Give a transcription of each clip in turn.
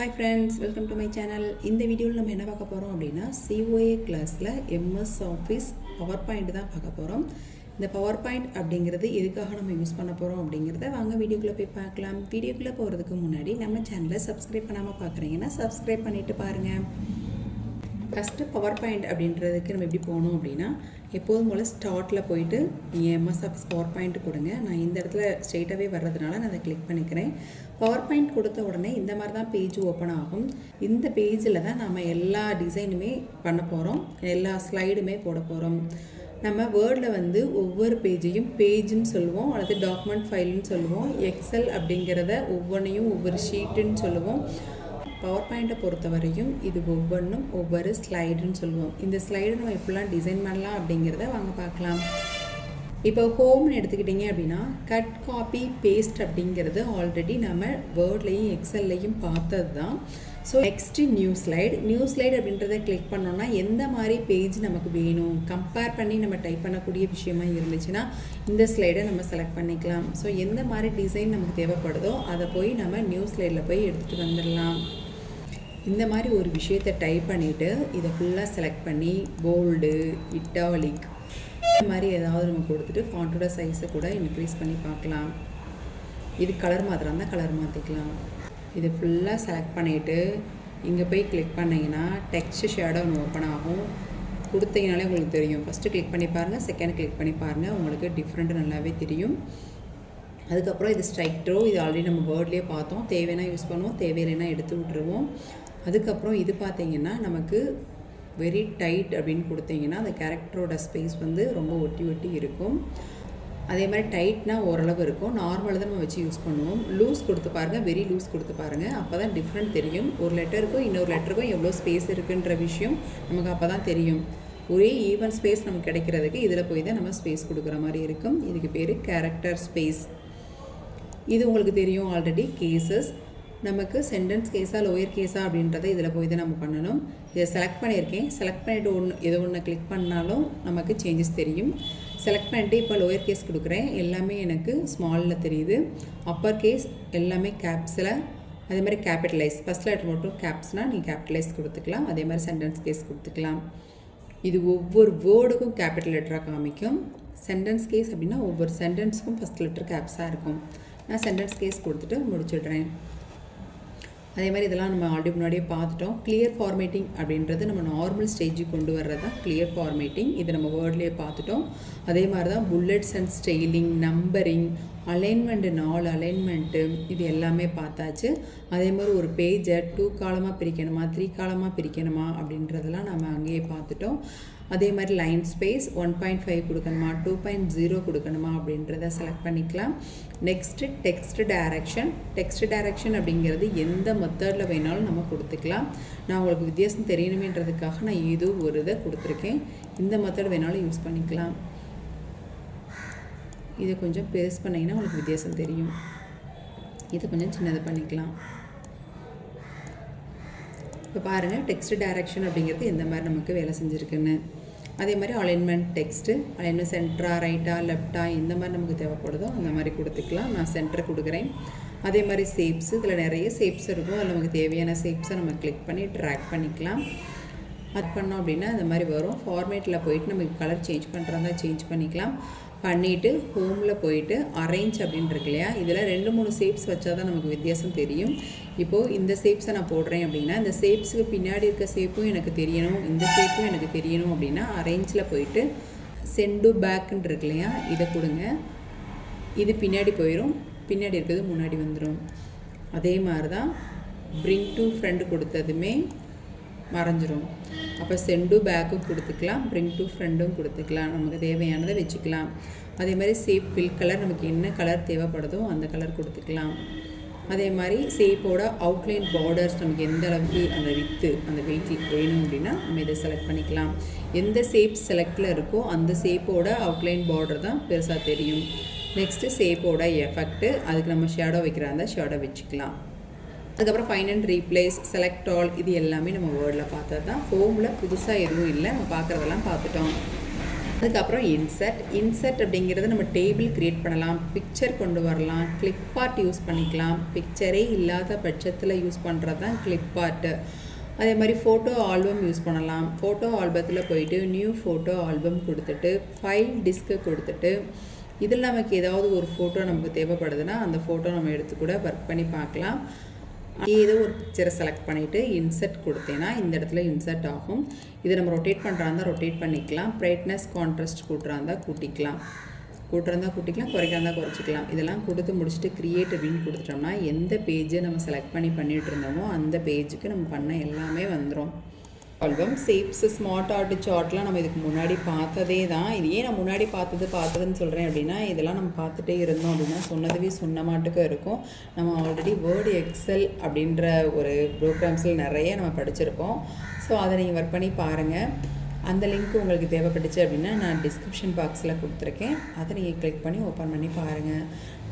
Hi friends, welcome to my channel. இந்த வீடியோவில் நம்ம என்ன பார்க்க போகிறோம் அப்படின்னா COA கிளாஸில் MS ஆஃபீஸ் பவர் பாயிண்ட் தான் பார்க்க போகிறோம். இந்த பவர் பாயிண்ட் அப்படிங்கிறது எதுக்காக நம்ம யூஸ் பண்ண போகிறோம் அப்படிங்கிறத வாங்க வீடியோக்குள்ளே போய் பார்க்கலாம். வீடியோக்குள்ளே போகிறதுக்கு முன்னாடி நம்ம சேனலை சப்ஸ்கிரைப் பண்ணாமல் பார்க்குறீங்கன்னா சப்ஸ்கிரைப் பண்ணிவிட்டு பாருங்கள். ஃபஸ்ட்டு பவர் பாயிண்ட் அப்படின்றதுக்கு நம்ம எப்படி போகணும் அப்படின்னா எப்போதும் போல் ஸ்டார்ட்டில் போயிட்டு நீங்கள் எம்எஸ் ஆஃபீஸ் பவர் பாயிண்ட் கொடுங்க. நான் இந்த இடத்துல ஸ்ட்ரெயிட்டாகவே வர்றதுனால நான் அதை கிளிக் பண்ணிக்கிறேன். பவர் பாயிண்ட் கொடுத்த உடனே இந்த மாதிரி தான் பேஜ் ஓப்பன் ஆகும். இந்த பேஜில் தான் நம்ம எல்லா டிசைனுமே பண்ண போகிறோம், எல்லா ஸ்லைடுமே போட போகிறோம். நம்ம வேர்டில் ஒவ்வொரு பேஜையும் பேஜுன்னு சொல்லுவோம், அல்லது டாக்குமெண்ட் ஃபைல்னு சொல்லுவோம். எக்ஸல் அப்படிங்கிறத ஒவ்வொன்றையும் ஒவ்வொரு ஷீட்டுன்னு சொல்லுவோம். பவர் பாயிண்ட்டை பொறுத்தவரையும் இது ஒவ்வொன்றும் ஒவ்வொரு ஸ்லைடுன்னு சொல்லுவோம். இந்த ஸ்லைடு நம்ம எப்படிலாம் டிசைன் பண்ணலாம் அப்படிங்கிறத வாங்க பார்க்கலாம். இப்போ ஹோம்னு எடுத்துக்கிட்டிங்க அப்படின்னா கட் காப்பி பேஸ்ட் அப்படிங்கிறது ஆல்ரெடி நம்ம வேர்ட்லேயும் எக்ஸல்லையும் பார்த்தது தான். ஸோ நெக்ஸ்ட்டு நியூ ஸ்லைடு அப்படின்றத கிளிக் பண்ணோன்னா எந்த மாதிரி பேஜ் நமக்கு வேணும் கம்பேர் பண்ணி நம்ம டைப் பண்ணக்கூடிய விஷயமா இருந்துச்சுன்னா இந்த ஸ்லைடை நம்ம செலக்ட் பண்ணிக்கலாம். ஸோ எந்த மாதிரி டிசைன் நமக்கு தேவைப்படுதோ அதை போய் நம்ம நியூ ஸ்லைடில் போய் எடுத்துகிட்டு வந்துடலாம். இந்த மாதிரி ஒரு விஷயத்தை டைப் பண்ணிவிட்டு இதை ஃபுல்லாக செலக்ட் பண்ணி போல்டு, இட்டாலிக் இந்த மாதிரி ஏதாவது நம்ம கொடுத்துட்டு ஃபாண்ட்டோட சைஸை கூட இன்க்ரீஸ் பண்ணி பார்க்கலாம். இது கலர் மாத்திரம் தான் கலர் மாற்றிக்கலாம். இது ஃபுல்லாக செலக்ட் பண்ணிவிட்டு இங்கே போய் கிளிக் பண்ணிங்கன்னா டெக்ஸ்ட் ஷேடோ ஒன்று ஓப்பன் ஆகும். கொடுத்தீங்கனாலே உங்களுக்கு தெரியும். ஃபஸ்ட்டு கிளிக் பண்ணி பாருங்கள், செகண்ட் கிளிக் பண்ணி பாருங்கள், உங்களுக்கு டிஃப்ரெண்ட்டு நல்லாவே தெரியும். அதுக்கப்புறம் இது ஸ்ட்ரைக் த்ரோ, இது ஆல்ரெடி நம்ம வேர்ட்லேயே பார்த்தோம். தேவைன்னா யூஸ் பண்ணுவோம், தேவையில்லைன்னா எடுத்து விட்டுருவோம். அதுக்கப்புறம் இது பார்த்திங்கன்னா நமக்கு வெரி டைட் அப்படின்னு கொடுத்தீங்கன்னா அந்த கேரக்டரோட ஸ்பேஸ் ரொம்ப ஒட்டி ஒட்டி இருக்கும். அதே மாதிரி டைட்னா ஓரளவு இருக்கும். நார்மலாக தான் நம்ம வச்சு யூஸ் பண்ணுவோம். லூஸ் கொடுத்து பாருங்கள், வெரி லூஸ் கொடுத்து பாருங்கள். அப்போ தான் டிஃப்ரெண்ட் தெரியும். ஒரு லெட்டருக்கும் இன்னொரு லெட்டருக்கும் எவ்வளோ ஸ்பேஸ் இருக்குன்ற விஷயம் நமக்கு அப்போ தான் தெரியும். ஒரே ஈவன் ஸ்பேஸ் நமக்கு கிடைக்கிறதுக்கு இதில் போய் தான் நம்ம ஸ்பேஸ் கொடுக்குற மாதிரி இருக்கும். இதுக்கு பேர் கேரக்டர் ஸ்பேஸ். இது உங்களுக்கு தெரியும் ஆல்ரெடி. கேசஸ் நமக்கு சென்டென்ஸ் கேஸா லோயர் கேஸா அப்படின்றத இதில் போய் தான் நம்ம பண்ணணும். இதை செலக்ட் பண்ணியிருக்கேன். செலக்ட் பண்ணிவிட்டு ஏதோ ஒன்று கிளிக் பண்ணாலும் நமக்கு சேஞ்சஸ் தெரியும். செலக்ட் பண்ணிட்டு இப்போ லோயர் கேஸ் கொடுக்குறேன். எல்லாமே எனக்கு ஸ்மாலில் தெரியுது. அப்பர் கேஸ் எல்லாமே கேப்ஸில், அதே மாதிரி கேபிட்டலைஸ். ஃபஸ்ட் லெட்டர் மட்டும் கேப்ஸ்னால் நீங்கள் கேபிட்டலைஸ் கொடுத்துக்கலாம். அதே மாதிரி சென்டென்ஸ் கேஸ் கொடுத்துக்கலாம். இது ஒவ்வொரு வேர்டுக்கும் கேபிட்டல் லெட்டராக காமிக்கும். சென்டென்ஸ் கேஸ் அப்படின்னா ஒவ்வொரு சென்டென்ஸுக்கும் ஃபஸ்ட் லெட்டர் கேப்ஸாக இருக்கும். நான் சென்டென்ஸ் கேஸ் கொடுத்துட்டு முடிச்சிடுறேன். அதே மாதிரி இதெல்லாம் நம்ம ஆல்ரெடி முன்னாடியே பார்த்துட்டோம். கிளியர் ஃபார்மேட்டிங் அப்படின்றது நம்ம நார்மல் ஸ்டேஜுக்கு கொண்டு வர்றது தான் கிளியர் ஃபார்மேட்டிங். இது நம்ம வேர்ட்லேயே பார்த்துட்டோம். அதே மாதிரி தான் bullets and styling, numbering, alignment, 4 alignment, இது எல்லாமே பார்த்தாச்சு. அதே மாதிரி ஒரு பேஜை 2 காலமாக பிரிக்கணுமா 3 காலமாக பிரிக்கணுமா அப்படின்றதெல்லாம் நம்ம அங்கேயே பார்த்துட்டோம். அதே மாதிரி லைன் ஸ்பேஸ் 1.5 கொடுக்கணுமா 2.0 கொடுக்கணுமா அப்படின்றத செலக்ட் பண்ணிக்கலாம். நெக்ஸ்ட்டு டெக்ஸ்ட் டைரக்ஷன் அப்படிங்கிறது எந்த மெத்தடில் வேணாலும் நம்ம கொடுத்துக்கலாம். நான் உங்களுக்கு வித்தியாசம் தெரியணுமேன்றதுக்காக நான் ஏதோ ஒரு இதை கொடுத்துருக்கேன். இந்த மெத்தட் வேணாலும் யூஸ் பண்ணிக்கலாம். இதை கொஞ்சம் பெருசு பண்ணிங்கன்னா உங்களுக்கு வித்தியாசம் தெரியும். இதை கொஞ்சம் சின்னது பண்ணிக்கலாம். இப்போ பாருங்கள் டெக்ஸ்ட் டைரக்ஷன் அப்படிங்கிறது எந்த மாதிரி நமக்கு வேலை செஞ்சுருக்குன்னு. அதே மாதிரி அலைன்மெண்ட் டெக்ஸ்ட்டு, அலைன்மெண்ட் சென்டரா ரைட்டா லெஃப்டா எந்த மாதிரி நமக்கு தேவைப்படுதோ அந்த மாதிரி கொடுத்துக்கலாம். நான் சென்டர் கொடுக்குறேன். அதே மாதிரி ஷேப்ஸு, இதில் நிறைய ஷேப்ஸ் இருக்கும். அதில் நமக்கு தேவையான ஷேப்ஸை நம்ம கிளிக் பண்ணி ட்ராக் பண்ணிக்கலாம். அது பண்ணோம் அப்படின்னா இந்த மாதிரி வரும். ஃபார்மேட்டில் போயிட்டு நமக்கு கலர் சேஞ்ச் பண்ணுறதா சேஞ்ச் பண்ணிக்கலாம். பண்ணிவிட்டு ஹோமில் போயிட்டு அரேஞ்ச் அப்படின்னு இருக்கு இல்லையா, இதில் 2-3 ஷேப்ஸ் வச்சா தான் நமக்கு வித்தியாசம் தெரியும். இப்போது இந்த ஷேப்ஸை நான் போடுறேன் அப்படின்னா இந்த ஷேப்ஸுக்கு பின்னாடி இருக்க ஷேப்பும் எனக்கு தெரியணும், இந்த ஷேப்பும் எனக்கு தெரியணும் அப்படின்னா அரேஞ்சில் போயிட்டு சென்டு பேக்குன்னு இருக்கு இல்லையா, இதை கொடுங்க. இது பின்னாடி போயிடும், பின்னாடி இருக்கிறது முன்னாடி வந்துடும். அதே மாதிரி தான் பிரிங் டு ஃப்ரண்ட் கொடுத்ததுமே மறைஞ்சிரும். அப்போ சென்டு பேக்கும் கொடுத்துக்கலாம், பிரிங் டு ஃப்ரெண்டும் கொடுத்துக்கலாம். நமக்கு தேவையானதை வச்சுக்கலாம். அதே மாதிரி ஷேப் ஃபில் கலர், நமக்கு என்ன கலர் தேவைப்படுதோ அந்த கலர் கொடுத்துக்கலாம். அதே மாதிரி ஷேப்போட அவுட்லைன் பார்டர்ஸ் நமக்கு எந்த அளவுக்கு அந்த வித்து அந்த வெயிட் வேணும் அப்படின்னா நம்ம இதை செலக்ட் பண்ணிக்கலாம். எந்த ஷேப் செலக்டில் இருக்கோ அந்த ஷேப்போட அவுட்லைன் பார்டர் தான் பெருசாக தெரியும். நெக்ஸ்ட்டு ஷேப்போட எஃபெக்ட்டு, அதுக்கு நம்ம ஷேடோ வைக்கிறா இருந்தால் ஷேடோ வச்சுக்கலாம். அதுக்கப்புறம் find and replace, select all, இது எல்லாமே நம்ம வேர்டில் பார்த்தது தான். ஹோமில் புதுசாக எதுவும் இல்லை, நம்ம பார்க்குறதெல்லாம் பார்த்துட்டோம். அதுக்கப்புறம் இன்சர்ட் அப்படிங்கிறது நம்ம டேபிள் க்ரியேட் பண்ணலாம், பிக்சர் கொண்டு வரலாம், கிளிப் ஆர்ட் யூஸ் பண்ணிக்கலாம். பிக்சரே இல்லாத பட்சத்தில் யூஸ் பண்ணுறது தான் கிளிப் ஆர்ட்டு. அதே மாதிரி ஃபோட்டோ ஆல்பம் யூஸ் பண்ணலாம். ஃபோட்டோ ஆல்பத்தில் போயிட்டு நியூ ஃபோட்டோ ஆல்பம் கொடுத்துட்டு ஃபைல் டிஸ்க்கு கொடுத்துட்டு இதில் நமக்கு ஏதாவது ஒரு ஃபோட்டோ நமக்கு தேவைப்படுதுன்னா அந்த ஃபோட்டோ நம்ம எடுத்து கூட ஒர்க் பண்ணி பார்க்கலாம். ஏதோ ஒரு பிக்சரை செலக்ட் பண்ணிவிட்டு இன்சர்ட் கொடுத்தேன்னா இந்த இடத்துல இன்சர்ட் ஆகும். இதை நம்ம ரொட்டேட் பண்ணுறாந்தா ரொட்டேட் பண்ணிக்கலாம். பிரைட்னஸ் கான்ட்ராஸ்ட் கூட்டுறாந்தா கூட்டிக்கலாம், குறைக்கிறதா குறைச்சிக்கலாம். இதெல்லாம் கொடுத்து முடிச்சுட்டு க்ரியேட் அப்படின்னு கொடுத்துட்டோம்னா எந்த பேஜை நம்ம செலக்ட் பண்ணிட்டு இருந்தோமோ அந்த பேஜுக்கு நம்ம பண்ண எல்லாமே வந்துடும். ஆல்பம் ஷேப்ஸ் ஸ்மார்ட் ஆர்ட் சார்ட்லாம் நம்ம இதுக்கு முன்னாடி பார்த்ததே தான். இது ஏன் நான் முன்னாடி பார்த்ததுன்னு சொல்கிறேன் அப்படின்னா, இதெல்லாம் நம்ம பார்த்துட்டே இருந்தோம் அப்படின்னா சொன்னதுவே சொன்ன மாட்டுக்கும் இருக்கும். நம்ம ஆல்ரெடி வேர்டு எக்ஸல் அப்படின்ற ஒரு ப்ரோக்ராம்ஸில் நிறைய நம்ம படிச்சிருப்போம். ஸோ அதை நீங்கள் ஒர்க் பண்ணி பாருங்கள். அந்த லிங்க் உங்களுக்கு தேவைப்பட்டுச்சு அப்படின்னா நான் டிஸ்கிரிப்ஷன் பாக்ஸில் கொடுத்துருக்கேன். அதை நீங்கள் கிளிக் பண்ணி ஓப்பன் பண்ணி பாருங்கள்.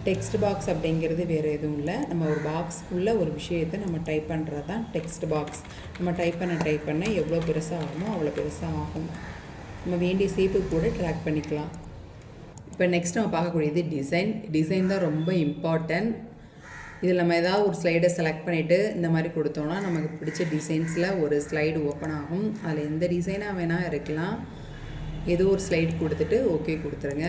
டெக்ஸ்ட் பாக்ஸ் அப்படிங்கிறது வேறு எதுவும் இல்லை. நம்ம ஒரு பாக்ஸ்க்குள்ளே ஒரு விஷயத்தை நம்ம டைப் பண்ணுறது தான் டெக்ஸ்ட் பாக்ஸ். நம்ம டைப் பண்ண எவ்வளோ பெருசாக ஆகுமோ அவ்வளோ பெருசாக ஆகும். நம்ம வேண்டிய ஷேப்பு கூட ட்ராக் பண்ணிக்கலாம். இப்போ நெக்ஸ்ட் நம்ம பார்க்கக்கூடியது டிசைன் தான் ரொம்ப இம்பார்ட்டன்ட். இதில் நம்ம ஏதாவது ஒரு ஸ்லைடை செலக்ட் பண்ணிவிட்டு இந்த மாதிரி கொடுத்தோன்னா நமக்கு பிடிச்ச டிசைன்ஸில் ஒரு ஸ்லைடு ஓப்பன் ஆகும். அதில் எந்த டிசைனாக வேணால் இருக்கலாம். ஏதோ ஒரு ஸ்லைடு கொடுத்துட்டு ஓகே கொடுத்துருங்க.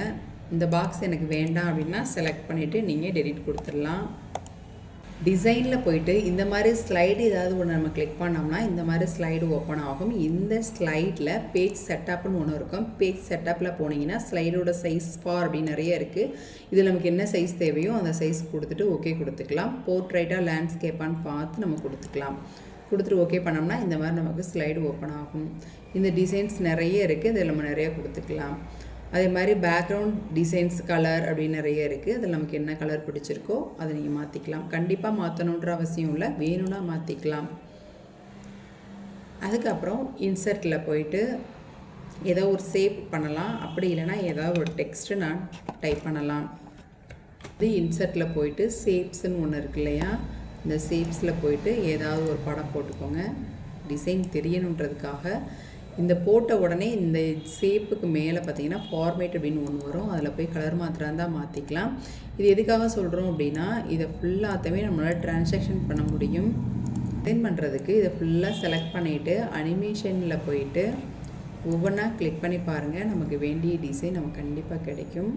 இந்த பாக்ஸ் எனக்கு வேண்டாம் அப்படின்னா செலக்ட் பண்ணிவிட்டு நீங்கள் டெலிட் கொடுத்துடலாம். டிசைனில் போயிட்டு இந்த மாதிரி ஸ்லைடு ஏதாவது ஒன்று நம்ம கிளிக் பண்ணோம்னா இந்த மாதிரி ஸ்லைடு ஓப்பன் ஆகும். இந்த ஸ்லைடில் பேஜ் செட்டப்னு ஒன்று இருக்கும். பேஜ் செட்டப்பில் போனீங்கன்னா ஸ்லைடோட சைஸ் ஃபார் அப்படின்னு நிறைய இருக்குது. இதில் நமக்கு என்ன சைஸ் தேவையோ அந்த சைஸ் கொடுத்துட்டு ஓகே கொடுத்துக்கலாம். போர்ட்ரைட்டாக லேண்ட்ஸ்கேப்பான்னு பார்த்து நம்ம கொடுத்துட்டு ஓகே பண்ணோம்னா இந்த மாதிரி நமக்கு ஸ்லைடு ஓப்பன் ஆகும். இந்த டிசைன்ஸ் நிறைய இருக்குது, இதில் நம்ம நிறைய கொடுத்துக்கலாம். அதே மாதிரி பேக்ரவுண்ட் டிசைன்ஸ் கலர் அப்படின்னு நிறைய இருக்குது. அதில் நமக்கு என்ன கலர் பிடிச்சிருக்கோ அதை நீங்கள் மாற்றிக்கலாம். கண்டிப்பாக மாற்றணுன்ற அவசியம் இல்லை, வேணும்னா மாற்றிக்கலாம். அதுக்கப்புறம் இன்சர்ட்டில் போயிட்டு ஏதோ ஒரு ஷேப் பண்ணலாம், அப்படி இல்லைனா ஏதாவது ஒரு டெக்ஸ்ட்டு நான் டைப் பண்ணலாம். இது இன்சர்ட்டில் போயிட்டு ஷேப்ஸ்ன்னு ஒன்று இருக்கு இல்லையா, இந்த ஷேப்ஸில் போயிட்டு ஏதாவது ஒரு படம் போட்டுக்கோங்க. டிசைன் தெரியணுன்றதுக்காக இந்த போட்ட உடனே இந்த ஷேப்புக்கு மேலே பார்த்தீங்கன்னா ஃபார்மேட் அப்படின்னு ஒன்று வரும். அதில் போய் கலர் மாத்திரம் தான் மாற்றிக்கலாம். இது எதுக்காக சொல்கிறோம் அப்படின்னா இதை ஃபுல்லாகவே நம்மளால் ட்ரான்சாக்ஷன் பண்ண முடியும். டிசைன் பண்ணுறதுக்கு இதை ஃபுல்லாக செலக்ட் பண்ணிவிட்டு அனிமேஷனில் போயிட்டு ஒவ்வொன்றா கிளிக் பண்ணி பாருங்கள். நமக்கு வேண்டிய டிசைன் நமக்கு கண்டிப்பாக கிடைக்கும்.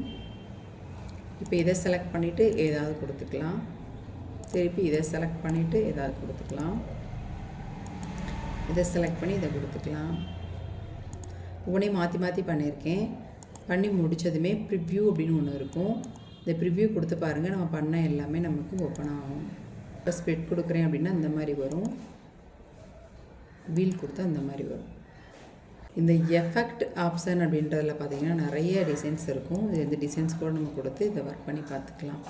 இப்போ இதை செலக்ட் பண்ணிவிட்டு ஏதாவது கொடுத்துக்கலாம். திருப்பி இதை செலக்ட் பண்ணிவிட்டு ஏதாவது கொடுத்துக்கலாம். இதை செலக்ட் பண்ணி இதை கொடுத்துக்கலாம். ஒவ்வொன்றையும் மாற்றி பண்ணியிருக்கேன். பண்ணி முடித்ததுமே ப்ரிவ்யூ அப்படின்னு ஒன்று இருக்கும். இந்த ப்ரிவ்யூ கொடுத்து பாருங்கள். நம்ம பண்ண எல்லாமே நமக்கு ஓப்பன் ஆகும். இப்போ ஸ்ப்ளிட் கொடுக்குறேன் அப்படின்னா இந்த மாதிரி வரும். வீல் கொடுத்தா இந்த மாதிரி வரும். இந்த எஃபெக்ட் ஆப்ஷன் அப்படின்றதில் பார்த்திங்கன்னா நிறைய டிசைன்ஸ் இருக்கும். இந்த டிசைன்ஸ் கூட நம்ம கொடுத்து இதை ஒர்க் பண்ணி பார்த்துக்கலாம்.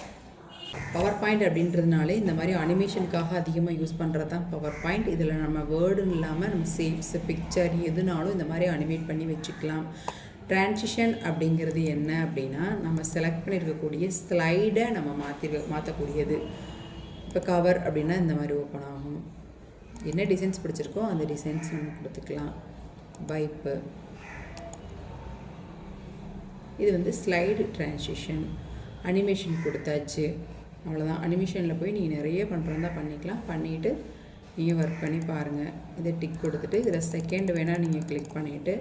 பவர் பாயிண்ட் அப்படின்றதுனாலே இந்த மாதிரி அனிமேஷனுக்காக அதிகமாக யூஸ் பண்ணுறது தான் பவர் பாயிண்ட். இதில் நம்ம வேர்டுன்னு இல்லாமல் நம்ம ஷேப்ஸு பிக்சர் எதுனாலும் இந்த மாதிரி அனிமேட் பண்ணி வச்சுக்கலாம். ட்ரான்சிஷன் அப்படிங்கிறது என்ன அப்படின்னா நம்ம செலக்ட் பண்ணியிருக்கக்கூடிய ஸ்லைடை நம்ம மாற்றக்கூடியது. இப்போ கவர் அப்படின்னா இந்த மாதிரி ஓப்பன் ஆகும். என்ன டிசைன்ஸ் பிடிச்சிருக்கோ அந்த டிசைன்ஸ் நம்ம கொடுத்துக்கலாம். வைப்பு இது ஸ்லைடு ட்ரான்சிஷன். அனிமேஷன் கொடுத்தாச்சு, அவ்வளோதான். அனிமேஷனில் போய் நீங்கள் நிறைய பண்ணுறதா பண்ணிக்கலாம். பண்ணிவிட்டு நீங்கள் ஒர்க் பண்ணி பாருங்கள். இதை டிக் கொடுத்துட்டு இதில் செகண்ட் வேணால் நீங்கள் கிளிக் பண்ணிவிட்டு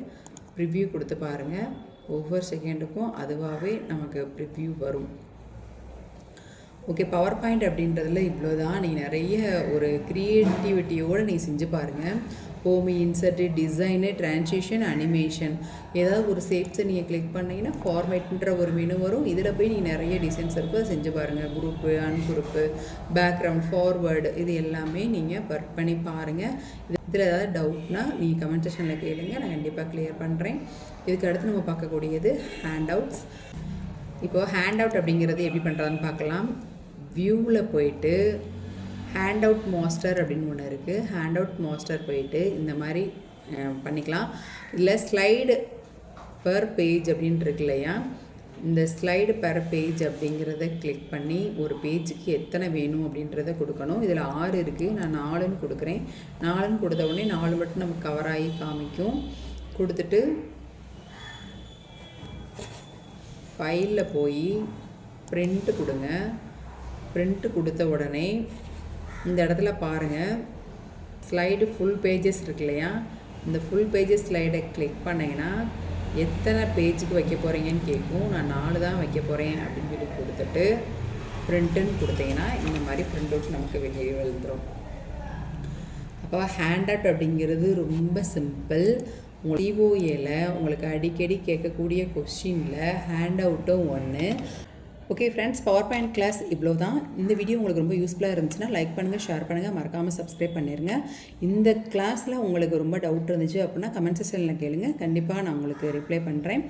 ப்ரிவ்யூ கொடுத்து பாருங்கள். ஒவ்வொரு செகண்டுக்கும் அதுவாகவே நமக்கு ப்ரிவ்யூ வரும். ஓகே, பவர் பாயிண்ட் அப்படின்றதுல இவ்வளோ தான். நீங்கள் நிறைய ஒரு க்ரியேட்டிவிட்டியோடு நீங்கள் செஞ்சு பாருங்கள். Homi, insert, design, transition, animation, ஏதாவது ஒரு ஷேப்ஸை நீங்கள் கிளிக் பண்ணிங்கன்னா ஃபார்மேட்ன்ற ஒரு மெனு வரும். இதில் போய் நீங்கள் நிறைய டிசைன்ஸ் இருக்கும், அதை செஞ்சு பாருங்கள். குரூப்பு, அன்குரூப்பு, பேக்ரவுண்ட், ஃபார்வேர்டு, இது எல்லாமே நீங்கள் ஒர்க் பண்ணி பாருங்கள். இதில் ஏதாவது டவுட்னா நீங்கள் கமெண்ட் செக்ஷனில் கேளுங்க, நான் கண்டிப்பாக கிளியர் பண்ணுறேன். இதுக்கு அடுத்து நம்ம பார்க்கக்கூடியது ஹேண்ட் அவுட்ஸ். இப்போது ஹேண்ட் அவுட் அப்படிங்கிறது எப்படி பண்ணுறதுன்னு பார்க்கலாம். வியூவில் போயிட்டு ஹேண்ட் அவுட் மாஸ்டர் அப்படின்னு ஒன்று இருக்குது. ஹேண்ட் அவுட் மாஸ்டர் போயிட்டு இந்த மாதிரி பண்ணிக்கலாம். இல்லை ஸ்லைடு பர் பேஜ் அப்படின்னு இருக்கு இல்லையா, இந்த ஸ்லைடு பர் பேஜ் அப்படிங்கிறத கிளிக் பண்ணி ஒரு பேஜுக்கு எத்தனை வேணும் அப்படின்றத கொடுக்கணும். இதில் 6 இருக்குது, நான் 4ன்னு கொடுக்குறேன். 4ன்னு கொடுத்த உடனே 4 மட்டும் நமக்கு கவர் ஆகி காமிக்கும். கொடுத்துட்டு ஃபைலில் போய் பிரிண்ட்டு கொடுங்க. பிரிண்ட்டு கொடுத்த உடனே இந்த இடத்துல பாருங்கள், ஸ்லைடு ஃபுல் பேஜஸ் இருக்கு இல்லையா, இந்த ஃபுல் பேஜஸ் ஸ்லைடை கிளிக் பண்ணிங்கன்னா எத்தனை பேஜுக்கு வைக்க போகிறீங்கன்னு கேட்கும். நான் 4 தான் வைக்க போகிறேன் அப்படின்னு சொல்லி கொடுத்துட்டு பிரிண்ட்டுன்னு கொடுத்தீங்கன்னா இந்த மாதிரி பிரிண்ட் அவுட் நமக்கு வெளியே வந்துடும். அப்போ ஹேண்ட் அவுட் அப்படிங்கிறது ரொம்ப சிம்பிள். COAல உங்களுக்கு அடிக்கடி கேட்கக்கூடிய கொஸ்டினில் ஹேண்ட் அவுட்டும் ஒன்று. Okay friends, power point class இவ்வளோ தான். இந்த வீடியோ உங்களுக்கு ரொம்ப யூஸ்ஃபுல்லாக இருந்துச்சுன்னா லைக் பண்ணுங்கள், ஷேர் பண்ணுங்கள், மறக்காமல் சப்ஸ்கிரைப் பண்ணிடுங்க. இந்த கிளாஸில் உங்களுக்கு ரொம்ப டவுட் இருந்துச்சு அப்படின்னா கமெண்ட் செக்ஷனில் கேளுங்க, கண்டிப்பாக நான் உங்களுக்கு ரிப்ளை பண்ணுறேன்.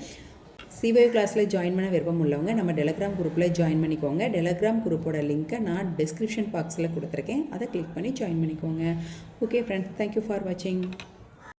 COA கிளாஸில் ஜாயின் பண்ண விருப்பம் உள்ளவங்க நம்ம டெலகிராம் குரூப்பில் ஜாயின் பண்ணிக்கோங்க. டெலகிராம் குரூப்போட லிங்க்கை நான் டிஸ்கிரிப்ஷன் பாக்ஸில் கொடுத்துருக்கேன், அதை கிளிக் பண்ணி ஜாயின் பண்ணிக்கோங்க. ஓகே ஃப்ரெண்ட்ஸ், தேங்க்யூ ஃபார் வாட்சிங்.